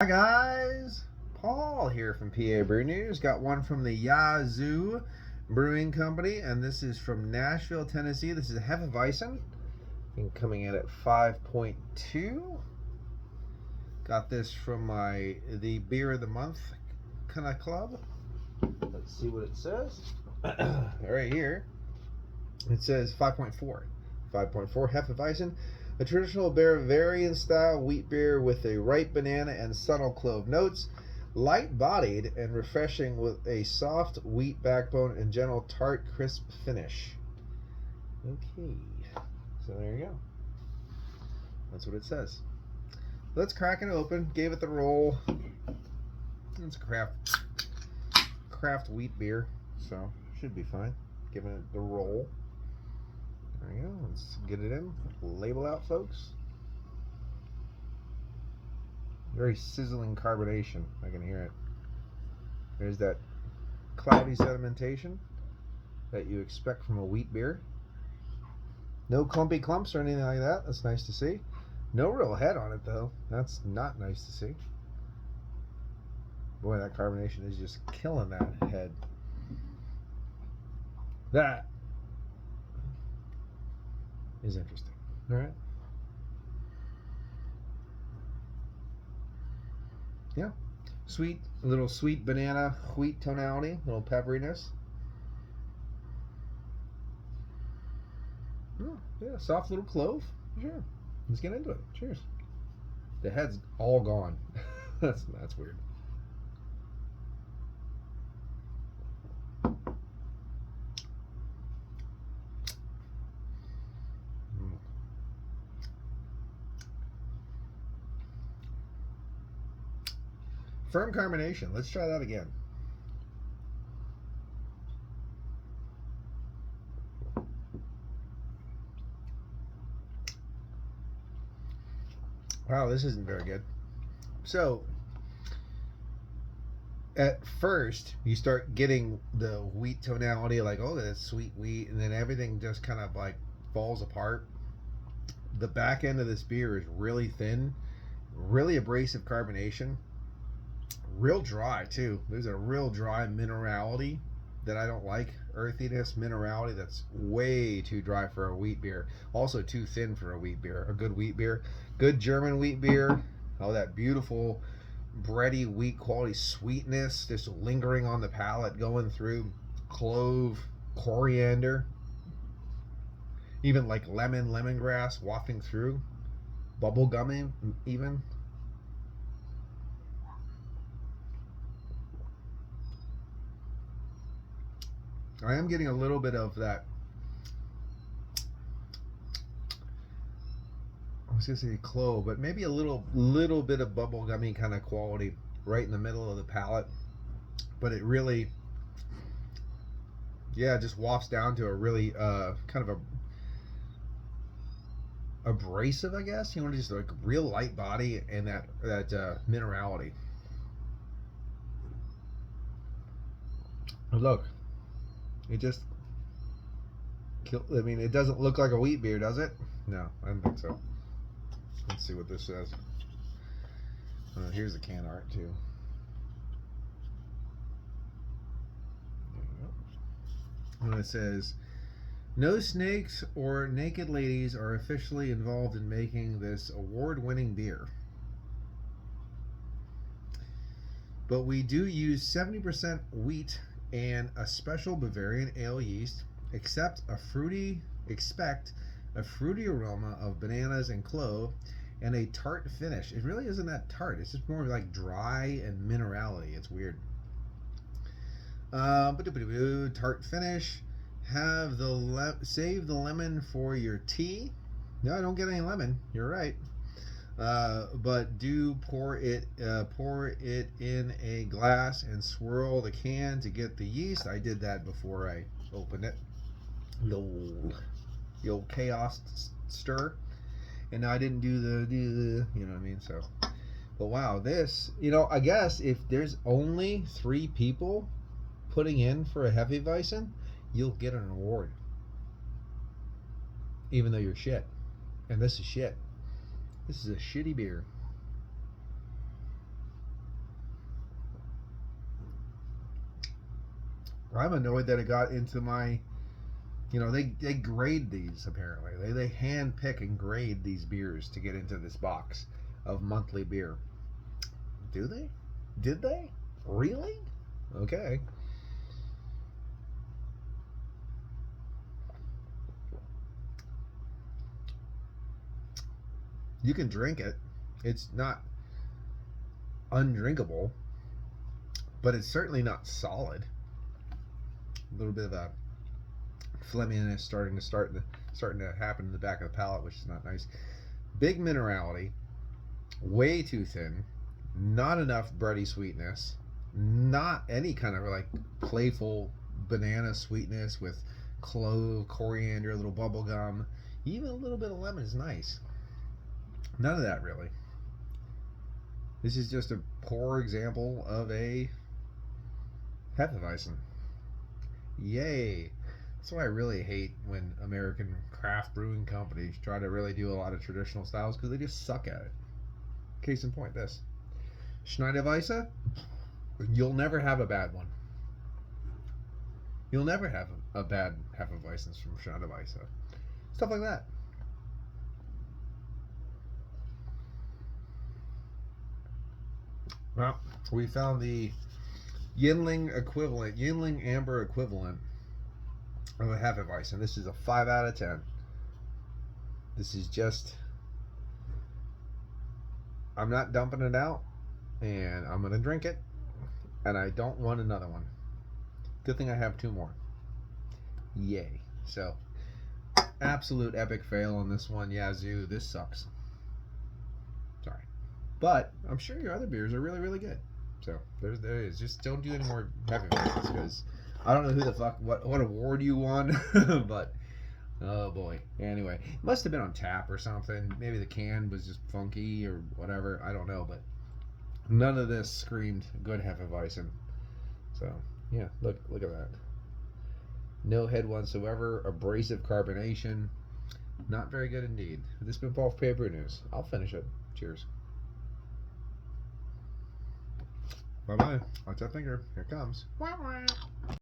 Hi guys, Paul here from PABrewNews. Got one from the Yazoo Brewing Company, and this is from Nashville, Tennessee. This is a Hefeweizen, coming in at 5.2. Got this from the Beer of the Month kind of club. Let's see what it says. Right here, it says 5.4. 5.4 Hefeweizen, a traditional Bavarian style wheat beer with a ripe banana and subtle clove notes, light bodied and refreshing with a soft wheat backbone and gentle tart crisp finish. Okay, so there you go. That's what it says. Let's crack it open. Gave it the roll. It's a craft wheat beer, so should be fine. Giving it the roll. There we go. Let's get it in. Label out, folks. Very sizzling carbonation. I can hear it. There's that cloudy sedimentation that you expect from a wheat beer. No clumpy clumps or anything like that. That's nice to see. No real head on it, though. That's not nice to see. Boy, that carbonation is just killing that head. That is interesting. All right. Yeah. Sweet, a little sweet banana wheat tonality, a little pepperiness. Oh, yeah, soft little clove. Sure. Let's get into it. Cheers. The head's all gone. that's weird. Firm carbonation. Let's try that again. Wow, this isn't very good. So, at first, you start getting the wheat tonality, like, oh, that's sweet wheat, and then everything just kind of like falls apart. The back end of this beer is really thin, really abrasive carbonation, real dry too. There's a real dry minerality that I don't like. Earthiness, minerality that's way too dry for a wheat beer. Also too thin for a wheat beer. A good wheat beer, good German wheat beer. Oh, that beautiful bready wheat quality sweetness just lingering on the palate, going through clove, coriander, even like lemongrass wafting through, bubble gummy even. I am getting a little bit of that. I was gonna say clove, but maybe a little bit of bubblegummy kind of quality right in the middle of the palate. But it really, yeah, just wafts down to a really kind of a abrasive, I guess. You know, just like real light body and that minerality. Look, it just, I mean, it doesn't look like a wheat beer, does it? No, I don't think so. Let's see what this says. Here's the can art too. And it says, no snakes or naked ladies are officially involved in making this award-winning beer. But we do use 70% wheat and a special Bavarian ale yeast. Expect a fruity aroma of bananas and clove and a tart finish. It really isn't that tart. It's just more like dry and minerality. It's weird. Tart finish. Save the lemon for your tea. No, I don't get any lemon. You're right. But do pour it in a glass and swirl the can to get the yeast. I did that before I opened it. The old chaos stir, and I didn't do the you know what I mean. So, but wow, this, I guess if there's only 3 people putting in for a Hefeweizen, you'll get an award, even though you're shit. And this is shit. This is a shitty beer. I'm annoyed that it got into my, you know, they grade these apparently. They hand pick and grade these beers to get into this box of monthly beer. Do they? Did they? Really? Okay. You can drink it. It's not undrinkable, but it's certainly not solid. A little bit of a phlegminess starting to happen in the back of the palate, which is not nice. Big minerality, way too thin, not enough bready sweetness, not any kind of like playful banana sweetness with clove, coriander, a little bubble gum, even a little bit of lemon is nice. None of that really. This is just a poor example of a Hefeweizen. Yay. That's why I really hate when American craft brewing companies try to really do a lot of traditional styles, because they just suck at it. Case in point, this. Hefeweizen, you'll never have a bad one. You'll never have a bad Hefeweizen from Hefeweizen. Stuff like that. Well, we found the Yinling Amber equivalent of a Hefeweizen. This is a 5 out of 10. This is just, I'm not dumping it out, and I'm gonna drink it, and I don't want another one. Good thing I have 2 more. Yay. So, absolute epic fail on this one. Yazoo, this sucks. Sorry. But I'm sure your other beers are really, really good. So there it is. Just don't do any more Hefeweizens, because I don't know who the fuck what award you won, but oh boy. Anyway, it must have been on tap or something. Maybe the can was just funky or whatever. I don't know, but none of this screamed good Hefeweizen. So yeah, look at that. No head whatsoever. Abrasive carbonation. Not very good indeed. This has been Paul from PABrewNews. I'll finish it. Cheers. Bye-bye. Watch that finger. Here it comes.